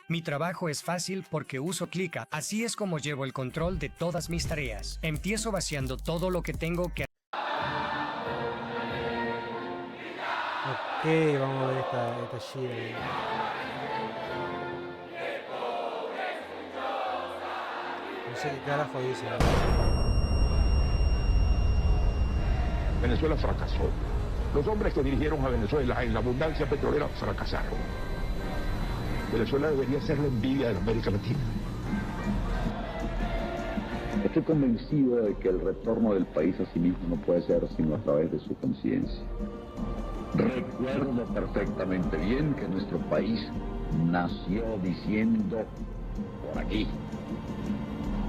Mi trabajo es fácil porque uso Clica. Así es como llevo el control de todas mis tareas. Empiezo vaciando todo lo que tengo que Ok, vamos a ver esta gira. No sé qué carajo dice. Venezuela fracasó. Los hombres que dirigieron a Venezuela en la abundancia petrolera fracasaron. Venezuela debería ser la envidia de la América Latina. Estoy convencido de que el retorno del país a sí mismo no puede ser sino a través de su conciencia. Recuerdo perfectamente bien que nuestro país nació diciendo por aquí.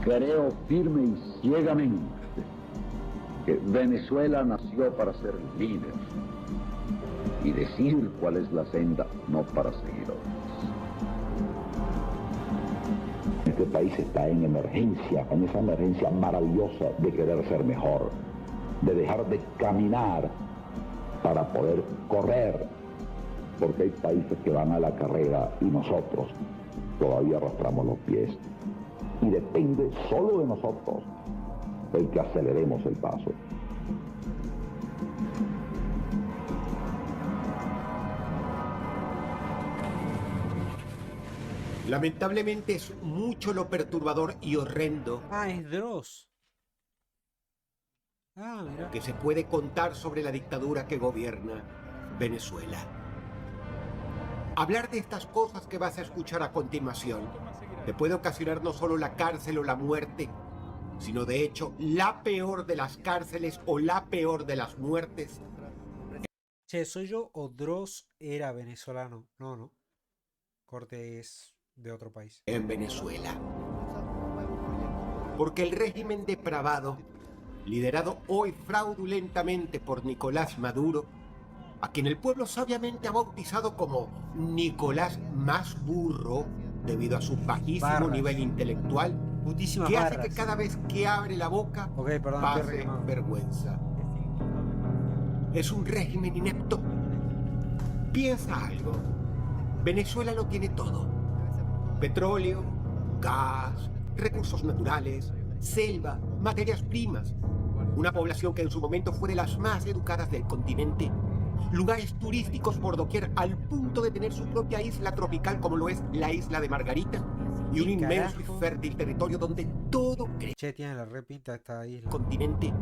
Creo firme y ciegamente que Venezuela nació para ser líder y decir cuál es la senda, no para seguidores. Este país está en emergencia, en esa emergencia maravillosa de querer ser mejor, de dejar de caminar para poder correr, porque hay países que van a la carrera y nosotros todavía arrastramos los pies. Y depende solo de nosotros el que aceleremos el paso. Lamentablemente es mucho lo perturbador y horrendo Ah, es Dross. Ah, mira. que se puede contar sobre la dictadura que gobierna Venezuela. Hablar de estas cosas que vas a escuchar a continuación te puede ocasionar no solo la cárcel o la muerte, sino de hecho la peor de las cárceles o la peor de las muertes. Che, ¿soy yo o Dross era venezolano? No, no. Corte es de otro país. En Venezuela. Porque el régimen depravado, liderado hoy fraudulentamente por Nicolás Maduro, a quien el pueblo sabiamente ha bautizado como Nicolás más burro, debido a su bajísimo Barras. nivel intelectual, Putísimas que hace barras. que cada vez que abre la boca Ok, perdón, pase estoy rimando. vergüenza. Es un régimen inepto. Piensa algo. Venezuela lo tiene todo. Petróleo, gas, recursos naturales, selva, materias primas. Una población que en su momento fue de las más educadas del continente. Lugares turísticos por doquier al punto de tener su propia isla tropical como lo es la isla de Margarita. Y un inmenso y fértil territorio donde todo crece. Che, tiene la repinta esta isla. Continente.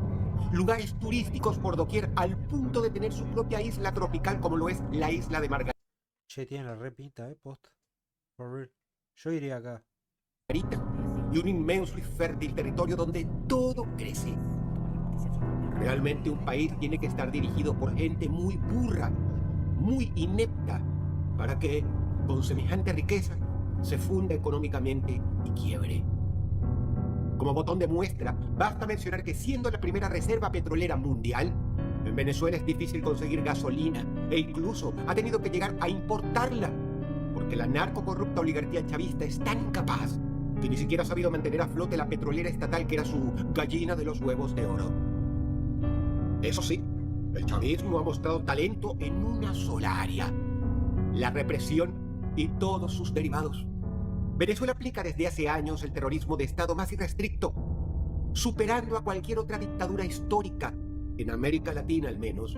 Lugares turísticos por doquier al punto de tener su propia isla tropical como lo es la isla de Margarita. Che, tiene la repinta, posta. For real. Yo iría acá. Y un inmenso y fértil territorio donde todo crece. Realmente un país tiene que estar dirigido por gente muy burra, muy inepta, para que, con semejante riqueza, se funda económicamente y quiebre. Como botón de muestra, basta mencionar que siendo la primera reserva petrolera mundial, en Venezuela es difícil conseguir gasolina e incluso ha tenido que llegar a importarla, porque la narcocorrupta oligarquía chavista es tan incapaz que ni siquiera ha sabido mantener a flote la petrolera estatal que era su gallina de los huevos de oro. Eso sí, el chavismo ha mostrado talento en una sola área: la represión y todos sus derivados. Venezuela aplica desde hace años el terrorismo de Estado más irrestricto, superando a cualquier otra dictadura histórica, en América Latina al menos,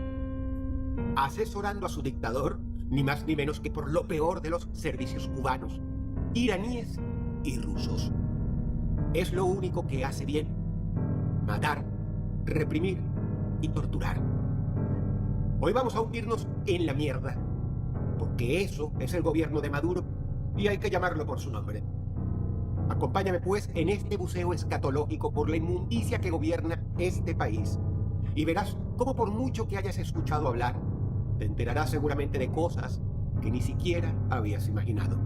asesorando a su dictador, ni más ni menos que por lo peor de los servicios cubanos, iraníes y rusos. Es lo único que hace bien: matar, reprimir y torturar. Hoy vamos a hundirnos en la mierda, porque eso es el gobierno de Maduro y hay que llamarlo por su nombre. Acompáñame pues en este buceo escatológico por la inmundicia que gobierna este país y verás cómo, por mucho que hayas escuchado hablar, te enterarás seguramente de cosas que ni siquiera habías imaginado.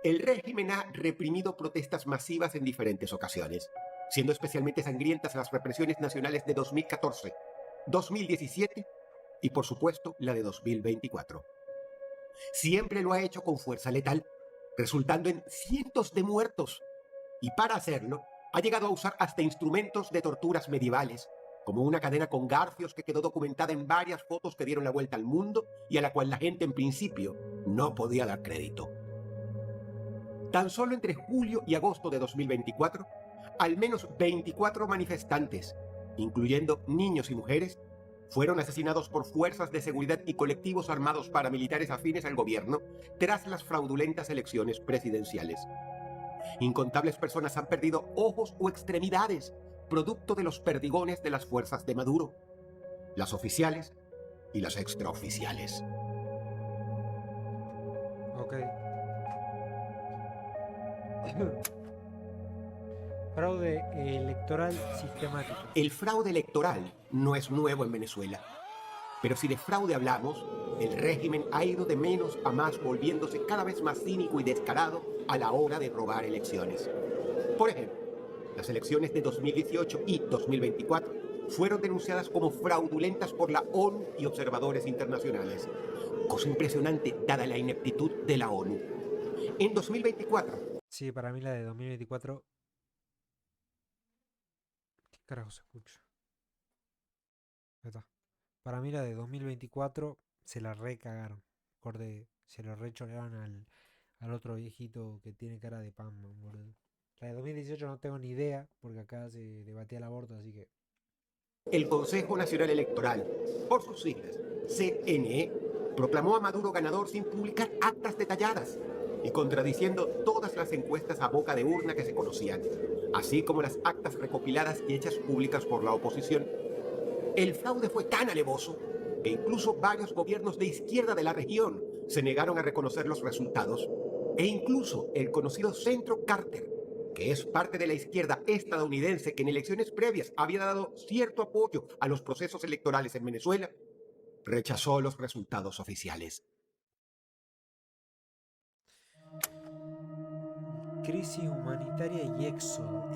El régimen ha reprimido protestas masivas en diferentes ocasiones, siendo especialmente sangrientas las represiones nacionales de 2014, 2017 y, por supuesto, la de 2024. Siempre lo ha hecho con fuerza letal, resultando en cientos de muertos, y para hacerlo ha llegado a usar hasta instrumentos de torturas medievales, como una cadena con garfios que quedó documentada en varias fotos que dieron la vuelta al mundo y a la cual la gente en principio no podía dar crédito. Tan solo entre julio y agosto de 2024, al menos 24 manifestantes, incluyendo niños y mujeres, fueron asesinados por fuerzas de seguridad y colectivos armados paramilitares afines al gobierno tras las fraudulentas elecciones presidenciales. Incontables personas han perdido ojos o extremidades, producto de los perdigones de las fuerzas de Maduro, las oficiales y las extraoficiales. Ok. Fraude electoral sistemático. El fraude electoral no es nuevo en Venezuela. Pero si de fraude hablamos, el régimen ha ido de menos a más, volviéndose cada vez más cínico y descarado a la hora de robar elecciones. Por ejemplo, las elecciones de 2018 y 2024 fueron denunciadas como fraudulentas por la ONU y observadores internacionales. Cosa impresionante dada la ineptitud de la ONU. En 2024... Sí, para mí la de 2024... ¿Qué carajo se escucha? Ahí está. Para mí la de 2024 se la recagaron. Se lo rechorearon al otro viejito que tiene cara de pan, boludo. La de 2018 no tengo ni idea, porque acá se debatía el aborto, así que... El Consejo Nacional Electoral, por sus siglas, CNE, proclamó a Maduro ganador sin publicar actas detalladas y contradiciendo todas las encuestas a boca de urna que se conocían, así como las actas recopiladas y hechas públicas por la oposición. El fraude fue tan alevoso que incluso varios gobiernos de izquierda de la región se negaron a reconocer los resultados, e incluso el conocido Centro Carter, que es parte de la izquierda estadounidense que en elecciones previas había dado cierto apoyo a los procesos electorales en Venezuela, rechazó los resultados oficiales. Crisis humanitaria y éxodo.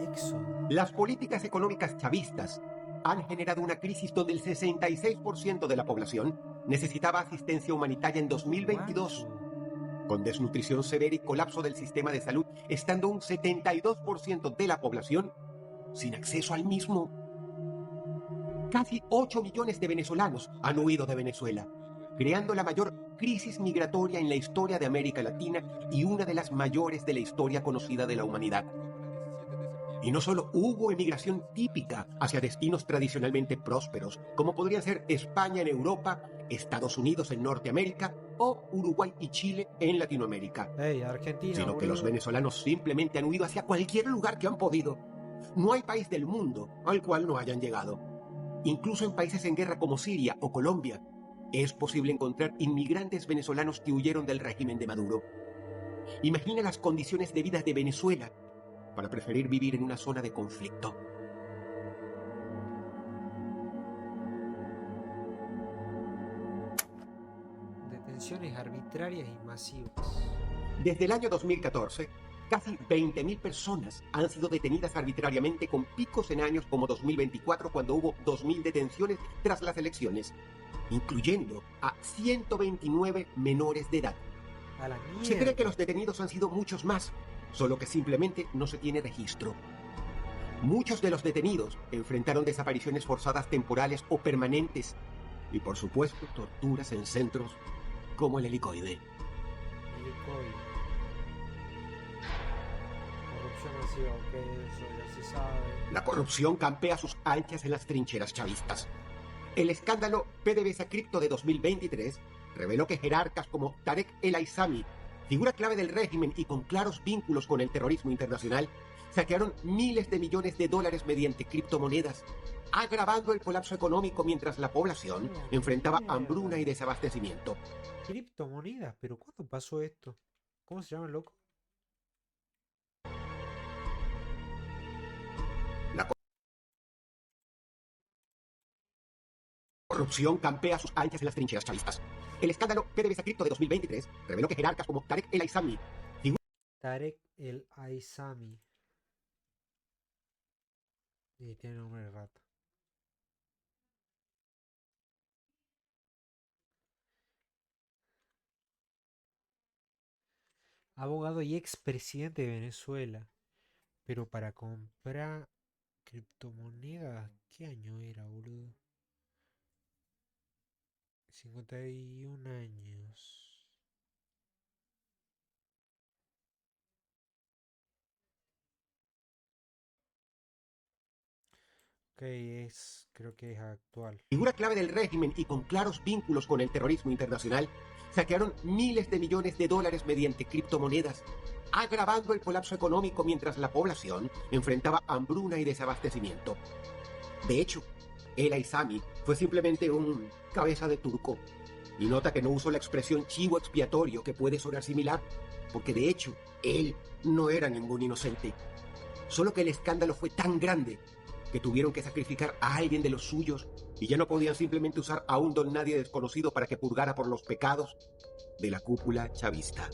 Las políticas económicas chavistas han generado una crisis donde el 66% de la población necesitaba asistencia humanitaria en 2022, con desnutrición severa y colapso del sistema de salud, estando un 72% de la población sin acceso al mismo. Casi 8 millones de venezolanos han huido de Venezuela, creando la mayor crisis migratoria en la historia de América Latina y una de las mayores de la historia conocida de la humanidad. Y no solo hubo emigración típica hacia destinos tradicionalmente prósperos, como podrían ser España en Europa, Estados Unidos en Norteamérica o Uruguay y Chile en Latinoamérica, Hey, Argentina, sino que los boludo. venezolanos simplemente han huido hacia cualquier lugar que han podido. No hay país del mundo al cual no hayan llegado. Incluso en países en guerra como Siria o Colombia, es posible encontrar inmigrantes venezolanos que huyeron del régimen de Maduro. Imagina las condiciones de vida de Venezuela para preferir vivir en una zona de conflicto. Detenciones arbitrarias y masivas. Desde el año 2014, casi 20.000 personas han sido detenidas arbitrariamente, con picos en años como 2024, cuando hubo 2.000 detenciones tras las elecciones, incluyendo a 129 menores de edad. A la Se cree mierda. que los detenidos han sido muchos más, solo que simplemente no se tiene registro. Muchos de los detenidos enfrentaron desapariciones forzadas temporales o permanentes y, por supuesto, torturas en centros como el Helicoide. Helicoide. Corrupción masiva, ok, eso ya se sabe. La corrupción campea sus anchas en las trincheras chavistas. El escándalo PDVSA Cripto de 2023 reveló que jerarcas como Tarek El Aissami, figura clave del régimen y con claros vínculos con el terrorismo internacional, saquearon miles de millones de dólares mediante criptomonedas, agravando el colapso económico mientras la población enfrentaba hambruna y desabastecimiento. Criptomonedas, pero ¿cuándo pasó esto? ¿Cómo se llama el loco? La corrupción campea sus anchas en las trincheras chavistas. El escándalo PDVSA Cripto de 2023 reveló que jerarcas como Tarek El Aissami, Tarek El Aissami. Y tiene nombre de rata. Abogado y expresidente de Venezuela. Pero para comprar criptomonedas, ¿qué año era, boludo? 51 años. Ok, creo que es actual. Figura clave del régimen y con claros vínculos con el terrorismo internacional, saquearon miles de millones de dólares mediante criptomonedas, agravando el colapso económico mientras la población enfrentaba hambruna y desabastecimiento. De hecho, el Aizami fue simplemente un cabeza de turco. Y nota que no uso la expresión chivo expiatorio, que puede sonar similar, porque de hecho, él no era ningún inocente. Solo que el escándalo fue tan grande que tuvieron que sacrificar a alguien de los suyos y ya no podían simplemente usar a un don nadie desconocido para que purgara por los pecados de la cúpula chavista.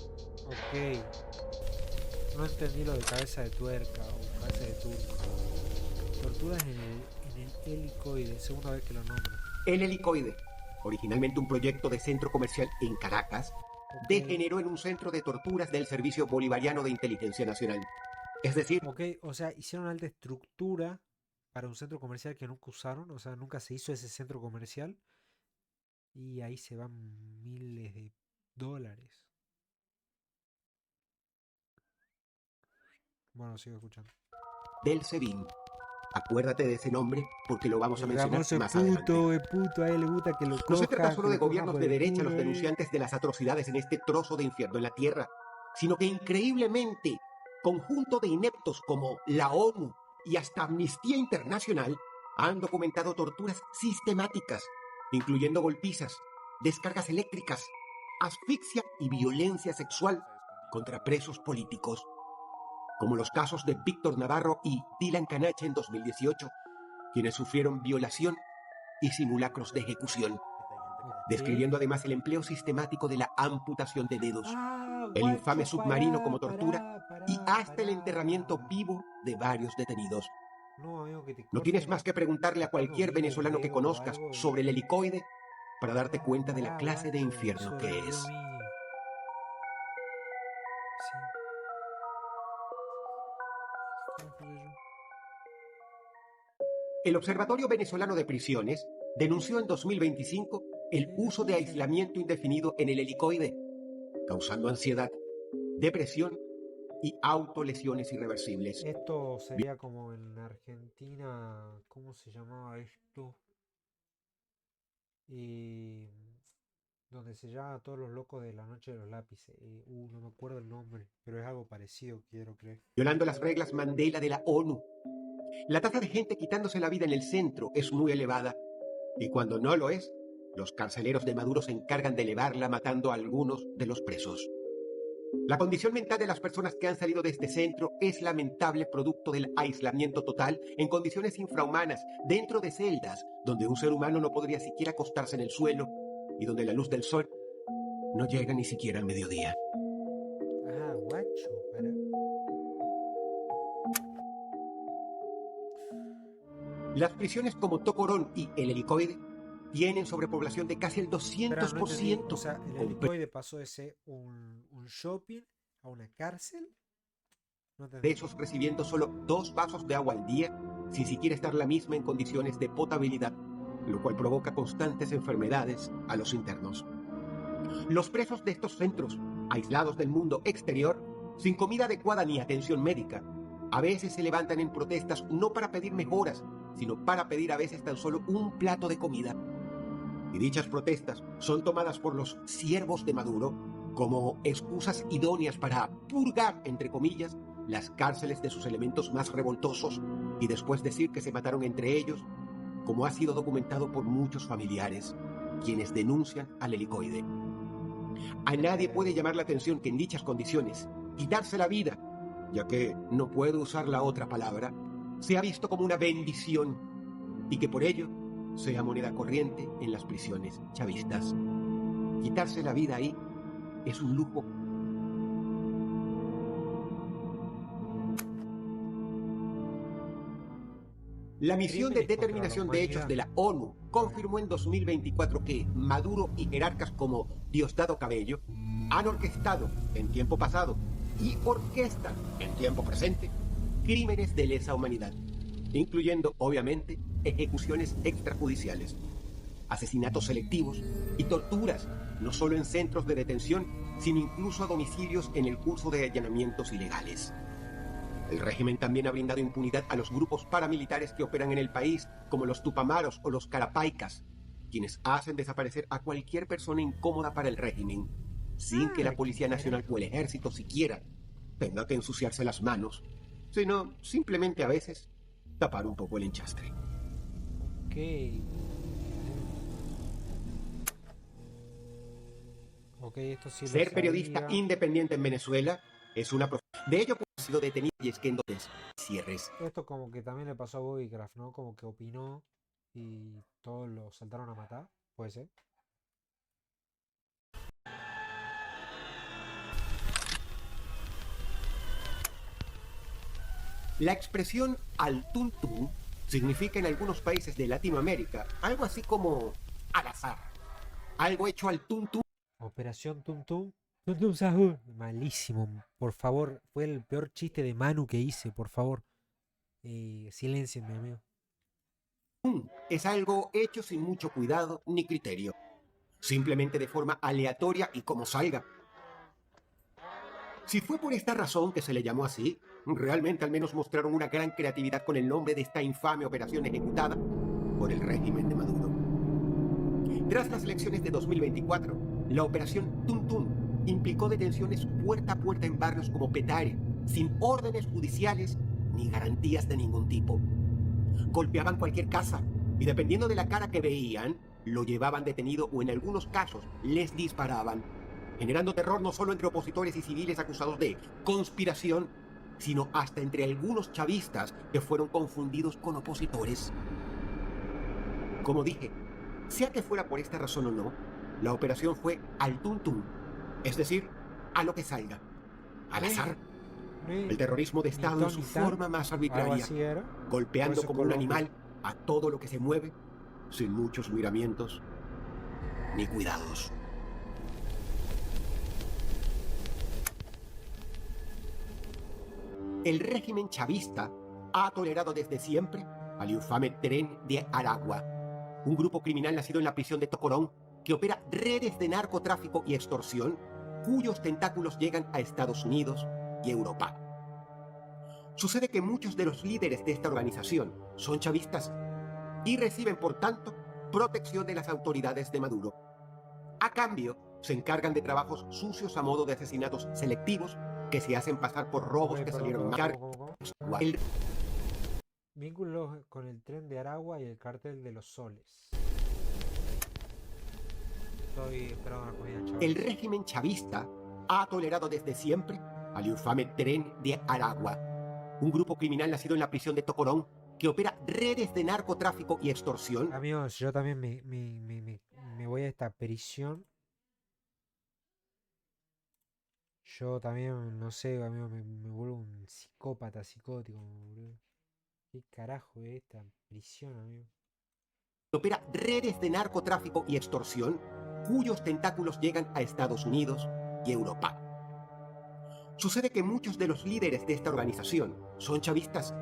Ok. No entendí lo de cabeza de tuerca o cabeza de turco. Torturas en el helicoide, segunda vez que lo nombro. El helicoide, originalmente un proyecto de centro comercial en Caracas, degeneró en un centro de torturas del Servicio Bolivariano de Inteligencia Nacional. Es decir, Ok, o sea, hicieron alta estructura para un centro comercial que nunca usaron, o sea, nunca se hizo ese centro comercial. Y ahí se van miles de dólares. Bueno, sigo escuchando. del SEBIN. Acuérdate de ese nombre porque lo vamos a mencionar Ramoso más es adelante. puto, a él le gusta que lo No se trata cojan, solo que de lo cojan gobiernos por de el derecha culo, los denunciantes de las atrocidades en este trozo de infierno en la tierra, sino que increíblemente, conjunto de ineptos como la ONU y hasta Amnistía Internacional han documentado torturas sistemáticas, incluyendo golpizas, descargas eléctricas, asfixia y violencia sexual contra presos políticos, como los casos de Víctor Navarro y Dylan Canache en 2018, quienes sufrieron violación y simulacros de ejecución, describiendo además el empleo sistemático de la amputación de dedos, el infame submarino como tortura y hasta el enterramiento vivo de varios detenidos. No, amigo, que te No tienes corten más que preguntarle a cualquier vivo un venezolano que dedo o conozcas algo y- sobre el helicoide para darte cuenta de la Pará, clase de guacho, infierno eso que rendió es. a mí. Sí. ¿Cómo puse yo? El Observatorio Venezolano de Prisiones denunció en 2025 el uso de aislamiento indefinido en el helicoide, causando ansiedad, depresión y autolesiones irreversibles. Esto sería como en Argentina, ¿cómo se llamaba esto? Y donde se llama a todos los locos de la noche de los lápices. No me acuerdo el nombre, pero es algo parecido, quiero creer. Violando las reglas Mandela de la ONU. La tasa de gente quitándose la vida en el centro es muy elevada, y cuando no lo es, los carceleros de Maduro se encargan de elevarla matando a algunos de los presos. La condición mental de las personas que han salido de este centro es lamentable producto del aislamiento total en condiciones infrahumanas, dentro de celdas donde un ser humano no podría siquiera acostarse en el suelo y donde la luz del sol no llega ni siquiera al mediodía. Ah, guacho, para. Las prisiones como Tocorón y el helicoide tienen sobrepoblación de casi el 200%. Espera, no entendí. O sea, el helicoide pasó de ser un shopping a una cárcel. No entendí. Presos recibiendo solo 2 vasos de agua al día, sin siquiera estar la misma en condiciones de potabilidad, lo cual provoca constantes enfermedades a los internos. Los presos de estos centros, aislados del mundo exterior, sin comida adecuada ni atención médica, a veces se levantan en protestas no para pedir mejoras, sino para pedir a veces tan solo un plato de comida. Y dichas protestas son tomadas por los siervos de Maduro como excusas idóneas para purgar, entre comillas, las cárceles de sus elementos más revoltosos y después decir que se mataron entre ellos, como ha sido documentado por muchos familiares, quienes denuncian al helicoide. A nadie puede llamar la atención que en dichas condiciones, quitarse la vida, ya que no puedo usar la otra palabra, se ha visto como una bendición y que por ello sea moneda corriente en las prisiones chavistas. Quitarse la vida ahí es un lujo. La misión de Crímenes contra la determinación de hechos humanidad. de la ONU confirmó en 2024 que Maduro y jerarcas como Diosdado Cabello han orquestado en tiempo pasado y orquestan en tiempo presente crímenes de lesa humanidad, incluyendo, obviamente, ejecuciones extrajudiciales, asesinatos selectivos y torturas, no solo en centros de detención, sino incluso a domicilios en el curso de allanamientos ilegales. El régimen también ha brindado impunidad a los grupos paramilitares que operan en el país, como los Tupamaros o los Carapaikas, quienes hacen desaparecer a cualquier persona incómoda para el régimen, sin que la Policía Nacional o el Ejército siquiera tenga que ensuciarse las manos, sino simplemente a veces tapar un poco el enchastre. Ok. Ok, esto sí lo Ser periodista sabía. independiente en Venezuela es una profesión. De ello ha sido detenido y es que en dos cierres. Esto como que también le pasó a Bobby Kraft, ¿no? Como que opinó y todos lo saltaron a matar. Puede ser. La expresión al tuntún significa en algunos países de Latinoamérica algo así como al azar. Algo hecho al tuntún. Operación Tum Tum. Tum Tum Sahur. Malísimo. Por favor. Fue el peor chiste de Manu que hice. Por favor. Siléncienme, amigo. Es algo hecho sin mucho cuidado ni criterio. Simplemente de forma aleatoria y como salga. Si fue por esta razón que se le llamó así, realmente al menos mostraron una gran creatividad con el nombre de esta infame operación ejecutada por el régimen de Maduro. Tras las elecciones de 2024, la operación Tum Tum implicó detenciones puerta a puerta en barrios como Petare, sin órdenes judiciales ni garantías de ningún tipo. Golpeaban cualquier casa y dependiendo de la cara que veían, lo llevaban detenido o en algunos casos les disparaban, generando terror no solo entre opositores y civiles acusados de conspiración, sino hasta entre algunos chavistas que fueron confundidos con opositores. Como dije, sea que fuera por esta razón o no, la operación fue al tuntún, es decir, a lo que salga, al azar. El terrorismo de Estado en su forma más arbitraria, golpeando como un animal a todo lo que se mueve, sin muchos miramientos ni cuidados. El régimen chavista ha tolerado desde siempre al infame Tren de Aragua, un grupo criminal nacido en la prisión de Tocorón que opera redes de narcotráfico y extorsión cuyos tentáculos llegan a Estados Unidos y Europa. Sucede que muchos de los líderes de esta organización son chavistas y reciben, por tanto, protección de las autoridades de Maduro. A cambio, se encargan de trabajos sucios a modo de asesinatos selectivos que se hacen pasar por robos que salieron mal. Vínculos con el Tren de Aragua y el Cártel de los Soles. Estoy esperando la comida, chavos. El régimen chavista ha tolerado desde siempre al infame Tren de Aragua, un grupo criminal nacido en la prisión de Tocorón que opera redes de narcotráfico y extorsión. Amigos, yo también me voy a esta prisión. Yo también, no sé, amigo, me vuelvo un psicópata, psicótico, boludo. ¿Qué carajo es esta prisión, amigo? Opera redes de narcotráfico y extorsión cuyos tentáculos llegan a Estados Unidos y Europa. Sucede que muchos de los líderes de esta organización son chavistas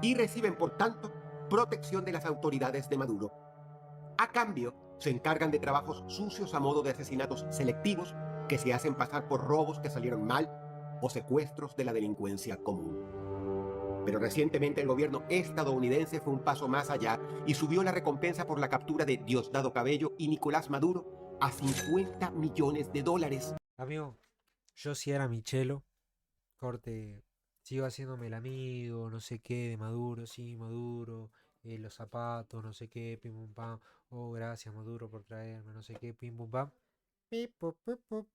y reciben, por tanto, protección de las autoridades de Maduro. A cambio, se encargan de trabajos sucios a modo de asesinatos selectivos que se hacen pasar por robos que salieron mal o secuestros de la delincuencia común. Pero recientemente el gobierno estadounidense fue un paso más allá y subió la recompensa por la captura de Diosdado Cabello y Nicolás Maduro a $50 millones. Amigo, yo si era Michelo, corte, sigo haciéndome el amigo, no sé qué, de Maduro, sí, Maduro, los zapatos, no sé qué, pim pum pam, oh, gracias Maduro por traerme, no sé qué, pim pum pam, pip, pup, pup, pup.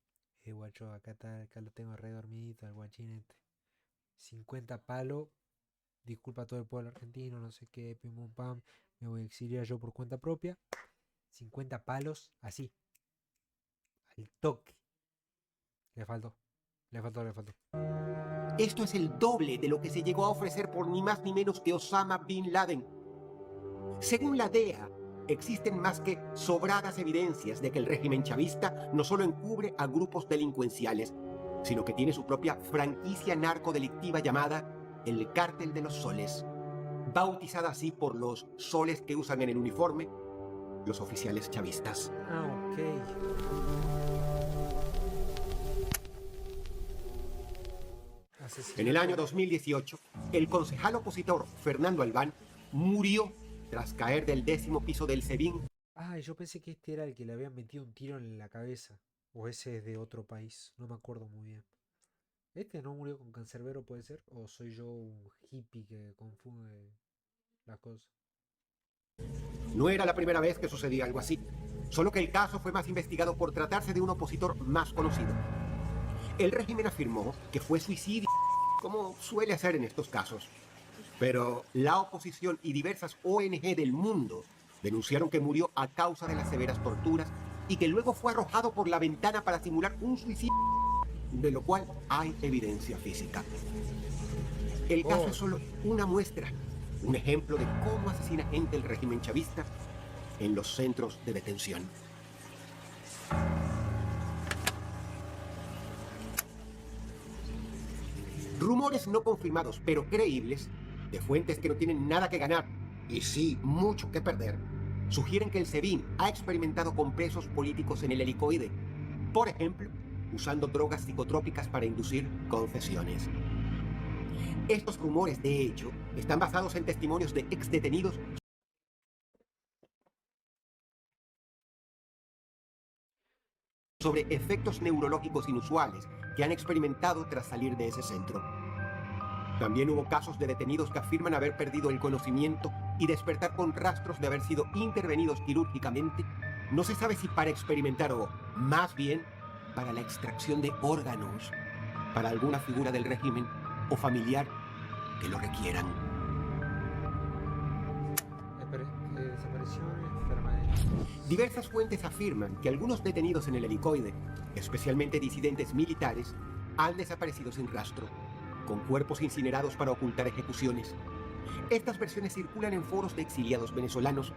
Guacho, acá lo tengo re dormidito, el guachín este. 50 palos, disculpa a todo el pueblo argentino, no sé qué, pim pum pam, me voy a exiliar yo por cuenta propia. 50 palos, así, al toque. Le faltó. Esto es el doble de lo que se llegó a ofrecer por ni más ni menos que Osama Bin Laden. Según la DEA, existen más que sobradas evidencias de que el régimen chavista no solo encubre a grupos delincuenciales, sino que tiene su propia franquicia narcodelictiva llamada el Cártel de los Soles, bautizada así por los soles que usan en el uniforme los oficiales chavistas. Ah, ok. En el año 2018, el concejal opositor Fernando Albán murió tras caer del 10º piso del SEBIN. Ah, yo pensé que este era el que le habían metido un tiro en la cabeza. O ese es de otro país. No me acuerdo muy bien. ¿Este no murió con cancerbero, puede ser? ¿O soy yo un hippie que confunde las cosas? No era la primera vez que sucedía algo así, solo que el caso fue más investigado por tratarse de un opositor más conocido. El régimen afirmó que fue suicidio, como suele hacer en estos casos. Pero la oposición y diversas ONG del mundo denunciaron que murió a causa de las severas torturas y que luego fue arrojado por la ventana para simular un suicidio, de lo cual hay evidencia física. El caso es solo una muestra, un ejemplo de cómo asesina gente el régimen chavista en los centros de detención. Rumores no confirmados, pero creíbles, de fuentes que no tienen nada que ganar y sí mucho que perder, sugieren que el SEBIN ha experimentado con presos políticos en el helicoide, por ejemplo, usando drogas psicotrópicas para inducir confesiones. Estos rumores, de hecho, están basados en testimonios de exdetenidos sobre efectos neurológicos inusuales que han experimentado tras salir de ese centro. También hubo casos de detenidos que afirman haber perdido el conocimiento y despertar con rastros de haber sido intervenidos quirúrgicamente. No se sabe si para experimentar o, más bien, para la extracción de órganos, para alguna figura del régimen o familiar que lo requieran. Desaparición permanente. Diversas fuentes afirman que algunos detenidos en el helicoide, especialmente disidentes militares, han desaparecido sin rastro, con cuerpos incinerados para ocultar ejecuciones. Estas versiones circulan en foros de exiliados venezolanos,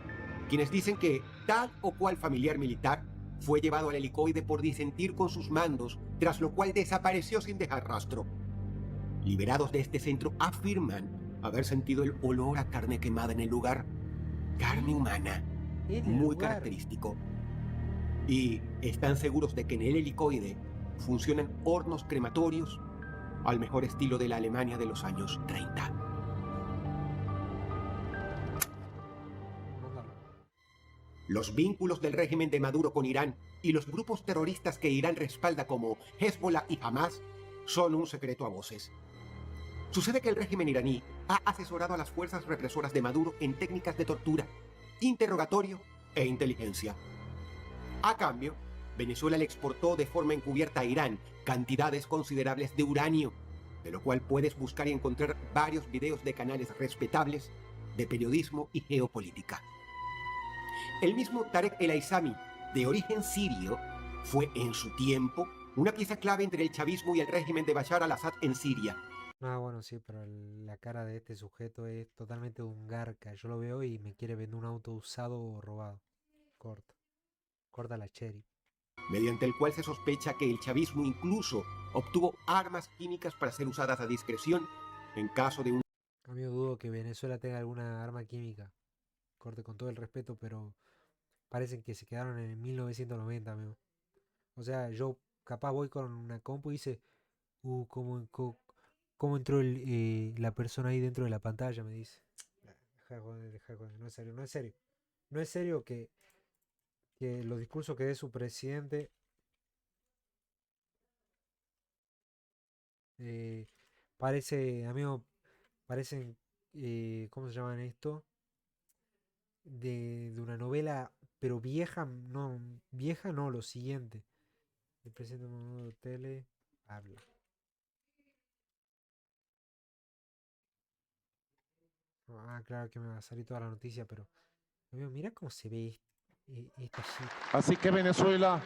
quienes dicen que tal o cual familiar militar fue llevado al helicoide por disentir con sus mandos, tras lo cual desapareció sin dejar rastro. Liberados de este centro afirman haber sentido el olor a carne quemada en el lugar, carne humana, muy característico. Y están seguros de que en el helicoide funcionan hornos crematorios al mejor estilo de la Alemania de los años 30. Los vínculos del régimen de Maduro con Irán y los grupos terroristas que Irán respalda como Hezbollah y Hamas son un secreto a voces. Sucede que el régimen iraní ha asesorado a las fuerzas represoras de Maduro en técnicas de tortura, interrogatorio e inteligencia. A cambio, Venezuela le exportó de forma encubierta a Irán cantidades considerables de uranio, de lo cual puedes buscar y encontrar varios videos de canales respetables de periodismo y geopolítica. El mismo Tarek El Aissami, de origen sirio, fue en su tiempo una pieza clave entre el chavismo y el régimen de Bashar al-Assad en Siria. Ah, bueno, sí, pero la cara de este sujeto es totalmente un garca. Yo lo veo y me quiere vender un auto usado o robado. Corta la cherry. Mediante el cual se sospecha que el chavismo incluso obtuvo armas químicas para ser usadas a discreción en caso de un... Amigo, dudo que Venezuela tenga alguna arma química. Corte, con todo el respeto, pero parecen que se quedaron en el 1990, amigo. O sea, yo capaz voy con una compu y dice, ¿cómo entró la persona ahí dentro de la pantalla? Me dice. Deja de joder, no es serio, no es serio. No es serio que los discursos que dé su presidente amigo, parecen, ¿cómo se llaman esto? De una novela, pero vieja no, lo siguiente. El presidente de Maduro Tele habla. Ah, claro que me va a salir toda la noticia, pero amigo, mira cómo se ve esta shit. Así que Venezuela